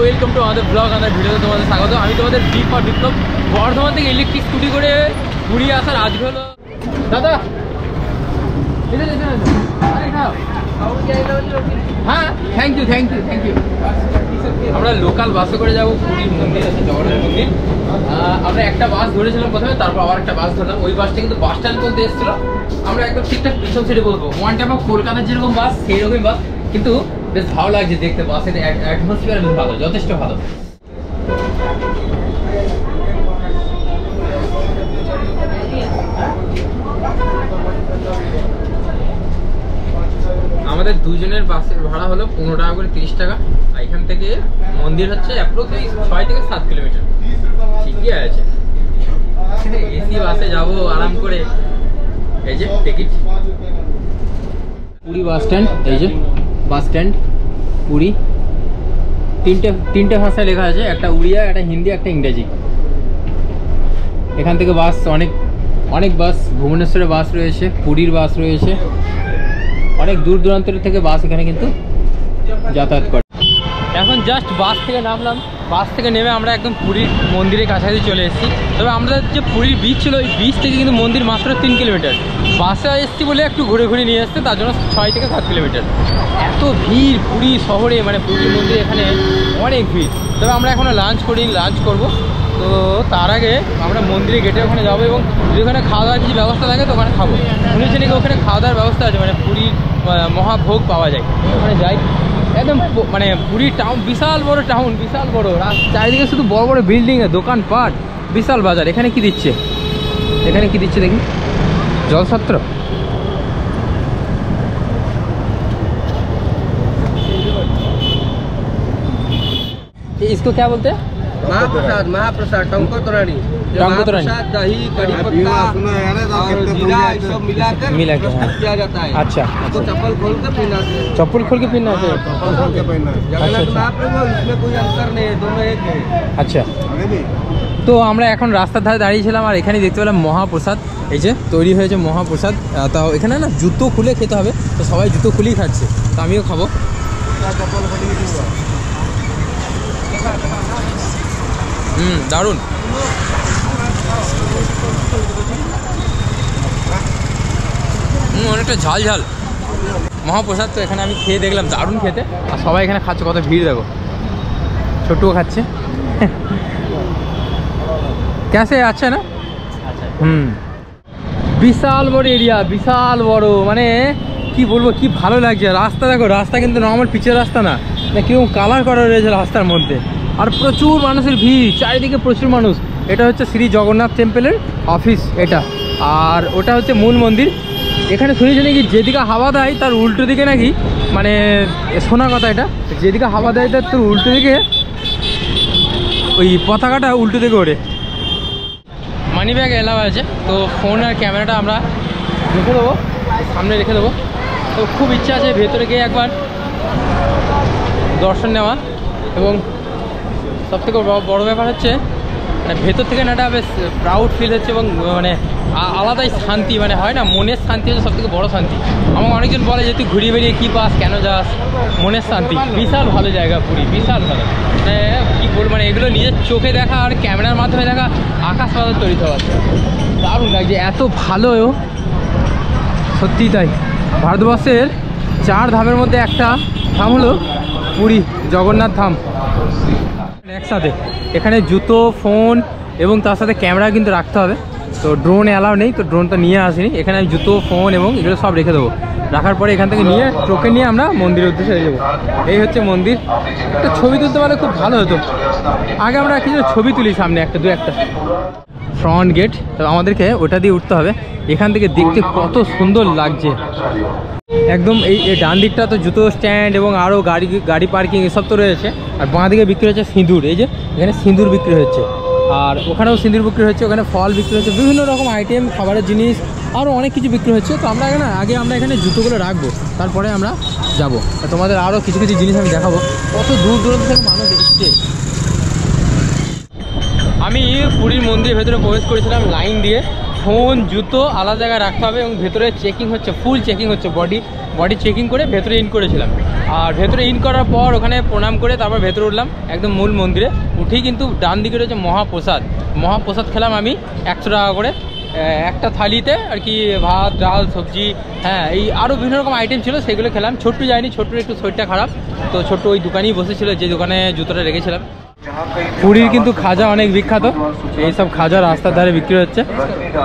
Welcome to আমাদের blog. আমাদের ভিডিওতে তোমাদের স্বাগত। আমি তোমাদের বিপ্লব বর্ধমান থেকে ইলেকট্রিক স্কুটি করে ঘুরে আসার আজকে হলো দাদা। হ্যাঁ, থ্যাংক ইউ। আমরা লোকাল বাসে করে যাবো পুরীর মন্দির আছে, জগন্নাথ মন্দির। আমরা একটা বাস ধরেছিলাম প্রথমে, তারপর আবার একটা বাস ধরলাম। ওই বাসটা কিন্তু বাস স্ট্যান্ড পর্যন্ত এসেছিলো। আমরা একদম ঠিকঠাক পিছন সাইডে বলবো ওয়ান টাইম অফ কলকাতার যেরকম বাস সেই রকমই বাস, কিন্তু বেশ ভালো লাগছে দেখতে। বাসের অ্যাটমসফিয়ার বেশ ভালো, যথেষ্ট ভালো। আমাদের দুজনের বাসের ভাড়া হলো 15 টাকা করে, 30 টাকা। আর এখান থেকে মন্দির হচ্ছে অ্যাপ্রক্সলি 6 থেকে 7 কিলোমিটার। ঠিকই আছে, এসি বাসে যাবো আরাম করে। এই যে টিকিট, পুরী বাস স্ট্যান্ড। এই যে বাস স্ট্যান্ড পুরী। তিনটে ভাষায় লেখা আছে, একটা উড়িয়া, একটা হিন্দি, একটা ইংরেজি। এখান থেকে বাস অনেক বাস, ভুবনেশ্বরের বাস রয়েছে, পুরীর বাস রয়েছে, অনেক দূর দূরান্তের থেকে বাস এখানে কিন্তু যাতায়াত করে। এখন জাস্ট বাস থেকে নামলাম। বাস থেকে নেমে আমরা একদম পুরীর মন্দিরের কাছাকাছি চলে এসেছি। তবে আমাদের যে পুরীর বিচ ছিল, ওই বিচ থেকে কিন্তু মন্দির মাত্র 3 কিলোমিটার। বাসে এসেছি বলে একটু ঘুরে নিয়ে আসতে, তার জন্য 6 থেকে 7 কিলোমিটার। এত ভিড় পুরী শহরে, মানে পুরীর মন্দিরে এখানে অনেক ভিড়। তবে আমরা এখনও লাঞ্চ করব। তো তার আগে আমরা মন্দিরের গেটে ওখানে যাবো, এবং যদি ওখানে খাওয়া দাওয়ার কিছু ব্যবস্থা থাকে তো ওখানে খাবো। শুনেছি নাকি ওখানে খাওয়া দাওয়ার ব্যবস্থা আছে, মানে পুরীর মহাভোগ পাওয়া যায়। ওখানে যাই। একদম মানে পুরীর টাউন বিশাল বড় টাউন, বিশাল বড়। চারিদিকে শুধু বড় বড় বিল্ডিং, দোকানপাট, বিশাল বাজার। এখানে কি দিচ্ছে দেখি, জলছত্র। इसको क्या बोलते हैं? महाप्रसाद टंकोतरानी, दही, कड़ी पत्ता और जीरा सब मिला के किया जाता है। अच्छा, तो चप्पल खोल के पीना चाहिए। चप्पल खोल के पीना चाहिए। जगन्नाथ महाप्रभु, इसमें कोई अंतर नहीं है, दोनों एक है। আচ্ছা, তো আমরা এখন রাস্তার ধারে দাঁড়িয়েছিলাম, আর এখানে দেখতে পেলাম মহাপ্রসাদ। এই যে তৈরি হয়েছে মহাপ্রসাদ। তাও এখানে না জুতো খুলে খেতে হবে, তো সবাই জুতো খুলেই খাচ্ছে, তো আমিও খাবো। দারুণ। অনেকটা ঝাল মহাপ্রসাদ। তো এখানে আমি খেয়ে দেখলাম, দারুণ খেতে। আর সবাই এখানে খাচ্ছে, কত ভিড় দেখো। ছোট্টও খাচ্ছে। कैसे अच्छा ना? বিশাল বড় এরিয়া, বিশাল বড়, মানে কি বলবো, কি ভালো লাগছে। রাস্তা দেখো, রাস্তা কিন্তু নর্মাল পিচের রাস্তা না, কিরকম কালার করা রয়েছে রাস্তার মধ্যে। আর প্রচুর মানুষের ভিড়, চারিদিকে প্রচুর মানুষ। এটা হচ্ছে শ্রী জগন্নাথ টেম্পলের অফিস এটা, আর ওটা হচ্ছে মূল মন্দির। এখানে শুনেছি নাকি যেদিকে হাওয়া দেয় তার উল্টো দিকে নাকি, মানে শোনা কথা এটা, যেদিকে হাওয়া দেয় তার উল্টো দিকে ওই পতাকাটা উল্টো দিকে ওড়ে। মানি ব্যাগ এলাও আছে, তো ফোন আর ক্যামেরাটা আমরা রেখে দেবো, সামনে রেখে দেবো। তো খুব ইচ্ছা আছে ভেতরে গিয়ে একবার দর্শন নেওয়া। এবং সবথেকে বড় ব্যাপার হচ্ছে, মানে ভেতর থেকে না একটা বেশ প্রাউড ফিল হচ্ছে, এবং মানে আলাদাই শান্তি, মানে হয় না, মনের শান্তি হচ্ছে সবথেকে বড় শান্তি। আমার অনেকজন বলে যে তুই ঘুরিয়ে বেরিয়ে কী পাস, কেন যাস, মনের শান্তি। বিশাল ভালো জায়গা পুরী, বিশাল ভালো। মানে কী বলবো, মানে এগুলো নিজের চোখে দেখা আর ক্যামেরার মাধ্যমে দেখা আকাশ পাতাল তৈরি হওয়া আছে। দারুণ লাগছে, এত ভালো, সত্যিই তাই। ভারতবর্ষের 4 ধামের মধ্যে একটা ধাম হলো পুরী জগন্নাথ ধাম। একসাথে এখানে জুতো, ফোন এবং তার সাথে ক্যামেরা কিন্তু রাখতে হবে। তো ড্রোন অ্যালাউ নেই, তো ড্রোনটা নিয়ে আসিনি। এখানে আমি জুতো, ফোন এবং এগুলো সব রেখে দেবো। রাখার পরে এখান থেকে নিয়ে টোকেন নিয়ে আমরা মন্দিরের উদ্দেশ্যে যাবো। এই হচ্ছে মন্দির। একটা ছবি তুলতে পারলে খুব ভালো হতো। আগে আমরা কিছু ছবি তুলি সামনে একটা ফ্রন্ট গেট, তো আমাদেরকে ওটা দিয়ে উঠতে হবে। এখান থেকে দেখতে কত সুন্দর লাগছে একদম। এই ডান দিকটা তো জুতো স্ট্যান্ড এবং আরও গাড়ি পার্কিং এসব তো রয়েছে। আর বাঁ দিকে বিক্রি হচ্ছে সিঁদুর। এই যে এখানে সিঁদুর বিক্রি হচ্ছে, আর ওখানেও সিঁদুর বিক্রি হচ্ছে, ওখানে ফল বিক্রি হচ্ছে, বিভিন্ন রকম আইটেম, খাবারের জিনিস, আরও অনেক কিছু বিক্রি হচ্ছে। তো আমরা আমরা এখানে জুতোগুলো রাখবো, তারপরে আমরা যাবো। তোমাদের আরও কিছু জিনিস আমি দেখাবো। কত দূর দূরান্ত থেকে মানুষ এসছে। আমি পুরীর মন্দিরের ভেতরে প্রবেশ করেছিলাম লাইন দিয়ে। ফোন, জুতো আলাদা জায়গায় রাখতে হবে, এবং ভেতরে চেকিং হচ্ছে, ফুল চেকিং হচ্ছে, বডি চেকিং করে ভেতরে ইন করেছিলাম। আর ভেতরে ইন করার পর ওখানে প্রণাম করে তারপর ভেতরে উঠলাম একদম মূল মন্দিরে। উঠেই কিন্তু ডান দিকে রয়েছে মহাপ্রসাদ। মহাপ্রসাদ খেলাম আমি 100 টাকা করে একটা থালিতে আর কি, ভাত ডাল সবজি, হ্যাঁ এই আরও বিভিন্ন রকম আইটেম ছিল সেগুলো খেলাম। ছোট্টু যায়নি, ছোট্টুর একটু শরীরটা খারাপ, তো ছোট্টু ওই দোকানেই বসেছিল যে দোকানে জুতোটা রেখেছিলাম। পুরীর কিন্তু খাজা অনেক বিখ্যাত, এইসব খাজা রাস্তার ধারে বিক্রি হচ্ছে।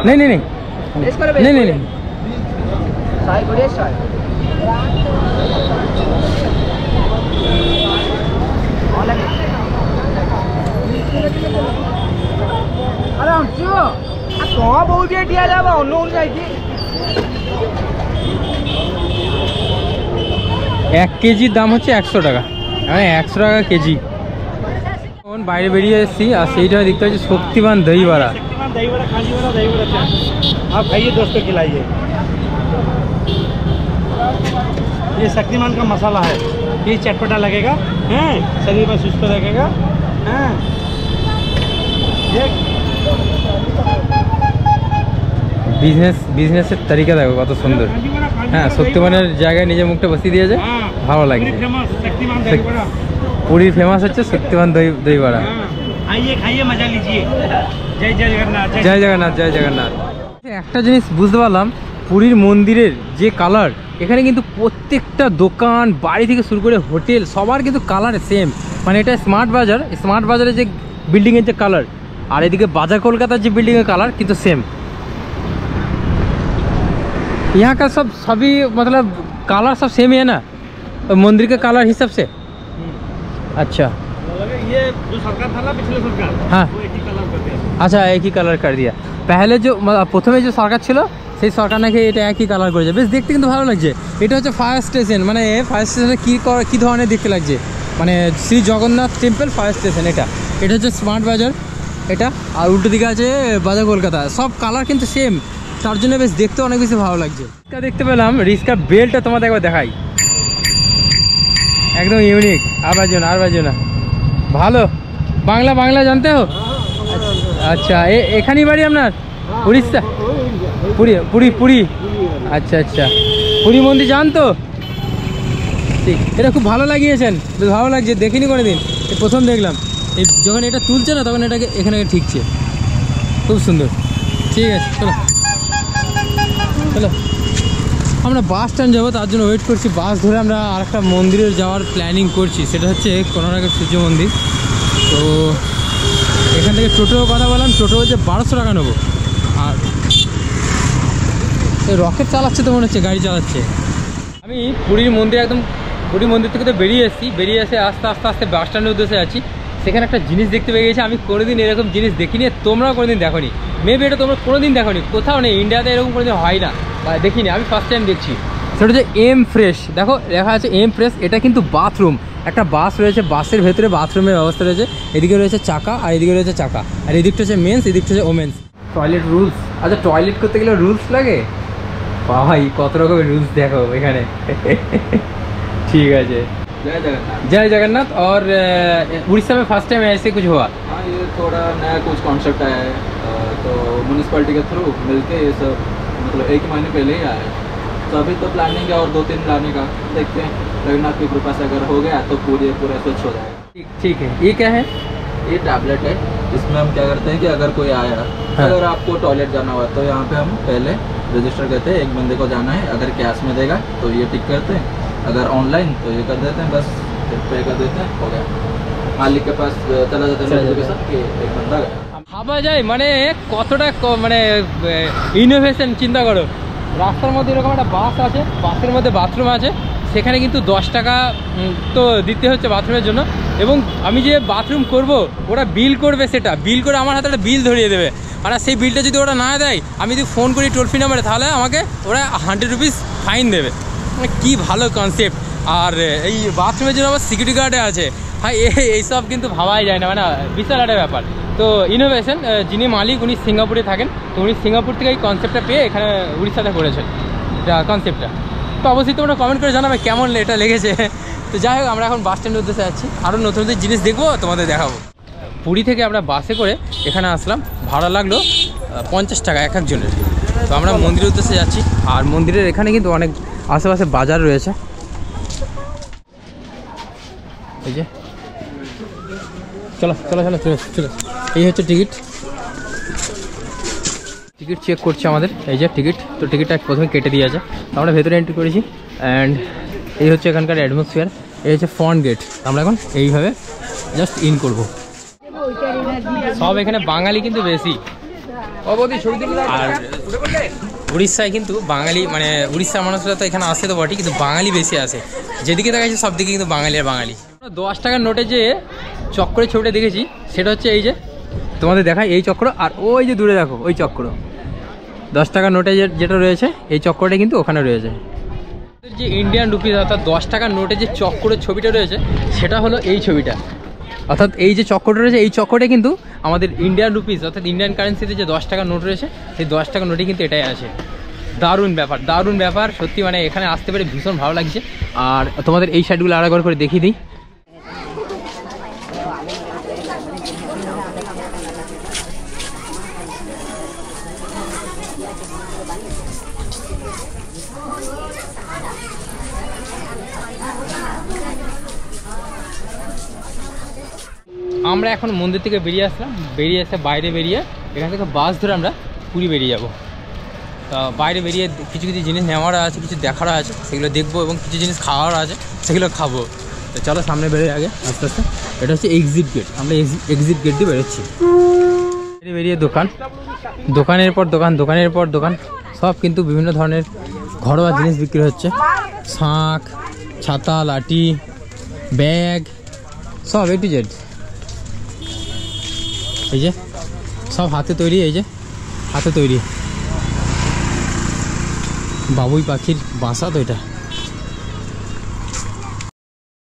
নেই নেই নেই নেই নেই নেই এক কেজির দাম হচ্ছে 100 টাকা, মানে 100 টাকা কেজি। এখন বাইরে বেরিয়ে এসেছি আর সেইটা দেখতে হচ্ছে শক্তিমান দই বড়া। आप खाइए दोस्तों खिलाइए। ये शक्तिमान का मसाला है, ये चटपटा लगेगा हैं, शरीर में सुस्त लगेगा हैं। বিজনেসের তরিকা দেখো কত সুন্দর। হ্যাঁ শক্তিমানের জায়গায় নিজের মুখটা বসিয়ে দিয়েছে, ভালো লাগছে। পুরীর ফেমাস হচ্ছে শক্তিমান দই বড়া। आइए खाइए मजा लीजिए। जय जय जगन्नाथ, জয় জগন্নাথ, জয় জগন্নাথ। একটা জিনিস বুঝতে পারলাম, পুরীর মন্দিরের যে কালার, এখানে কিন্তু প্রত্যেকটা দোকান বাড়ি থেকে শুরু করে হোটেল সবার কিন্তু কালার সেম। মানে এটা স্মার্ট বাজার, স্মার্ট বাজারের যে বিল্ডিংয়ের যে কালার আর এদিকে বাজার কলকাতার যে বিল্ডিংয়ের কালার কিন্তু सेम। यहाँ का सभी मतलब कलर सब सेम ही है ना, मंदिर के कलर हिसाब से। अच्छा ये जो सरकार था ना पिछले सरकार, हाँ वो एक ही कलर कर दिया। अच्छा एक ही कलर कर दिया। पहले जो प्रथमे जो सरकार ছিল সেই সরকার নাকি এটা একই কালার করেছে। বেশ দেখতে কিন্তু ভালো লাগছে। এটা হচ্ছে ফায়ার স্টেশন, মানে ফায়ার স্টেশনে কী ধরনের দেখতে লাগছে, মানে Shri Jagannath temple fire station. এটা হচ্ছে স্মার্ট বাজার এটা, আর উল্টো দিকে আছে বাজার কলকাতা। সব কালার কিন্তু সেম, তার জন্য বেশ দেখতে অনেক বেশি ভালো লাগছে। রিক্সা দেখতে পেলাম, রিক্সার বেলটা তোমাদের একবার দেখাই, একদম ইউনিক। আর বাজো না ভালো। বাংলা জানতে হো? আচ্ছা এখানেই বাড়ি আপনার? উড়িষ্যা? পুরী। আচ্ছা পুরী মন্দির যান তো? ঠিক, এটা খুব ভালো লাগিয়েছেন, বেশ ভালো লাগছে, দেখিনি কোনোদিন, প্রথম দেখলাম। এই যখন এটা তুলছে না তখন এটাকে এখানে ঠিকছে, খুব সুন্দর। ঠিক আছে চলো আমরা বাস স্ট্যান্ড যাবো, তার জন্য ওয়েট করছি। বাস ধরে আমরা আরেকটা মন্দিরে যাওয়ার প্ল্যানিং করছি, সেটা হচ্ছে কোনারকের সূর্য মন্দির। তো এখান থেকে টোটো কথা বললাম, টোটো হচ্ছে 1200 টাকা নেবো। আর রকেট চালাচ্ছে তো মনে হচ্ছে, গাড়ি চালাচ্ছে। আমি পুরী মন্দির থেকে তো বেরিয়ে এসে আস্তে আস্তে বাস স্ট্যান্ডের উদ্দেশ্যে আছি। সেখানে একটা জিনিস দেখতে পেয়ে গেছি, আমি কোনোদিন এরকম জিনিস দেখিনি, তোমরাও কোনোদিন দেখোনি। মেবি এটা তোমরা কোনোদিন দেখোনি, কোথাও নেই, ইন্ডিয়াতে এরকম কোনোদিন হয় না বা দেখিনি, আমি ফার্স্ট টাইম দেখছি। সেটা হচ্ছে এম ফ্রেশ। দেখো লেখা আছে এম ফ্রেশ। এটা কিন্তু বাথরুম, একটা বাস রয়েছে, বাসের ভেতরে বাথরুমের ব্যবস্থা রয়েছে। এদিকে রয়েছে চাকা আর এদিকে রয়েছে চাকা, আর এদিকটা হচ্ছে মেন্স, এদিকটা হচ্ছে ওমেন্স। টয়লেট রুলস, আচ্ছা টয়লেট করতে গেলে রুলস লাগে ভাই, কত রকমের রুলস দেখো এখানে। ঠিক আছে, जय जगन्नाथ। और उड़ीसा में फर्स्ट टाइम ऐसे कुछ हुआ? हाँ, ये थोड़ा नया कुछ कॉन्सेप्ट आया है, तो म्यूनिसिपैलिटी के थ्रू मिलके ये सब मतलब 1 महीने पहले ही आया है। तो अभी तो प्लानिंग है और 2-3 लाने का, देखते हैं। जगन्नाथ की कृपा से अगर हो गया तो पूरा स्वच्छ हो जाएगा। ठीक है। ये क्या है? ये टैबलेट है, इसमें हम क्या करते हैं कि अगर कोई आया, हाँ। अगर आपको टॉयलेट जाना हुआ तो यहाँ पे हम पहले रजिस्टर करते हैं, एक बंदे को जाना है, अगर कैश में देगा तो ये टिक करते हैं, अगर ऑनलाइन तो ये कर देते हैं, बस पे कर देते हैं, हो गया। मालिक के पास चला जाता है नोटिफिकेशन कि एक बंदा गया। ভাবা যায় মানে কতটা মানে ইনোভেশন, চিন্তা করো। রাস্তার মধ্যে এরকম একটা বাস আছে, বাসের মধ্যে বাথরুম আছে, সেখানে কিন্তু 10 টাকা তো দিতে হচ্ছে বাথরুমের জন্য। এবং আমি যে বাথরুম করব ওরা বিল করবে, সেটা বিল করে আমার হাতে একটা বিল ধরিয়ে দেবে। আর সেই বিলটা যদি ওরা না দেয়, আমি যদি ফোন করি টোল ফ্রি নাম্বারে, তাহলে আমাকে ওরা 100 রুপিস ফাইন দেবে। মানে কী ভালো কনসেপ্ট। আর এই বাথরুমের জন্য আবার সিকিউরিটি গার্ডে আছে। হ্যাঁ এইসব কিন্তু ভাবাই যায় না, মানে বিশাল একটা ব্যাপার। তো ইনোভেশন, যিনি মালিক উনি সিঙ্গাপুরে থাকেন, তো উনি সিঙ্গাপুর থেকে এই কনসেপ্টটা পেয়ে এখানে উড়িষ্যাতে করেছেন কনসেপ্টটা। তো অবশ্যই তোমরা কমেন্ট করে জানাবে কেমন এটা লেগেছে। তো যাই হোক, আমরা এখন বাস স্ট্যান্ডের উদ্দেশ্যে যাচ্ছি, আরও নতুন নতুন জিনিস দেখবো, তোমাদের দেখাবো। পুরী থেকে আমরা বাসে করে এখানে আসলাম, ভাড়া লাগলো 50 টাকা এক একজনের। তো আমরা মন্দিরের উদ্দেশ্যে যাচ্ছি, আর মন্দিরের এখানে কিন্তু অনেক আশেপাশে বাজার রয়েছে। এই যে চলো চলো চলো চলো চলো, এই হচ্ছে টিকিট। টিকিট চেক করছে আমাদের, এই যে টিকিট। তো টিকিটটা প্রথমে কেটে দিয়ে আছে, আমরা ভেতরে এন্ট্রি করেছি। অ্যান্ড এই হচ্ছে এখানকার অ্যাটমসফিয়ার, এই হচ্ছে ফ্রন্ট গেট। আমরা এখন এইভাবে জাস্ট ইন করব। সব এখানে বাঙালি কিন্তু বেশি, আর উড়িষ্যায় কিন্তু বাঙালি মানে উড়িষ্যার মানুষরা তো এখানে আসে তো বটে, কিন্তু বাঙালি বেশি আসে। যেদিকে দেখাচ্ছে সব দিকে কিন্তু বাঙালি আর বাঙালি। 10 টাকার নোটে যে চক্রের ছবিটা দেখেছি সেটা হচ্ছে এই যে তোমাদের দেখায় এই চক্র, আর ওই যে দূরে দেখো ওই চক্র। 10 টাকার নোটে যেটা রয়েছে এই চক্রটা কিন্তু ওখানে রয়েছে। যে ইন্ডিয়ান রুপিস অর্থাৎ 10 টাকার নোটে যে চক্রের ছবিটা রয়েছে সেটা হলো এই ছবিটা, অর্থাৎ এই যে চক্রটা রয়েছে এই চক্রটা কিন্তু আমাদের ইন্ডিয়ান রুপিস অর্থাৎ ইন্ডিয়ান কারেন্সিতে যে 10 টাকার নোট রয়েছে সেই 10 টাকার নোটে কিন্তু এটাই আছে। দারুণ ব্যাপার, দারুণ ব্যাপার সত্যি। মানে এখানে আসতে পেরে ভীষণ ভালো লাগছে। আর তোমাদের এই সাইডগুলো আরেকবার করে দেখিয়ে দিই। আমরা এখন মন্দির থেকে বেরিয়ে আসলাম, বেরিয়ে এসে বাইরে বেরিয়ে এখান থেকে বাস ধরে আমরা পুরী বেরিয়ে যাব। তা বাইরে বেরিয়ে কিছু কিছু জিনিস নেওয়ারও আছে, কিছু দেখারও আছে, সেগুলো দেখবো, এবং কিছু জিনিস খাওয়ারও আছে সেগুলো খাবো। তো চলো সামনে বেরিয়ে আগে আস্তে আস্তে। এটা হচ্ছে এক্সিট গেট, আমরা এক্সিট গেট দিয়ে বেরোচ্ছি। বেরিয়ে দোকান, দোকানের পর দোকান, দোকানের পর দোকান, সব কিন্তু বিভিন্ন ধরনের ঘরোয়া জিনিস বিক্রি হচ্ছে। শাঁখ, ছাতা, লাঠি, ব্যাগ, সব A to Z। এই যে সব হাতে তৈরি, এই যে হাতে তৈরি। বাবুই পাখির বাসা তো এটা।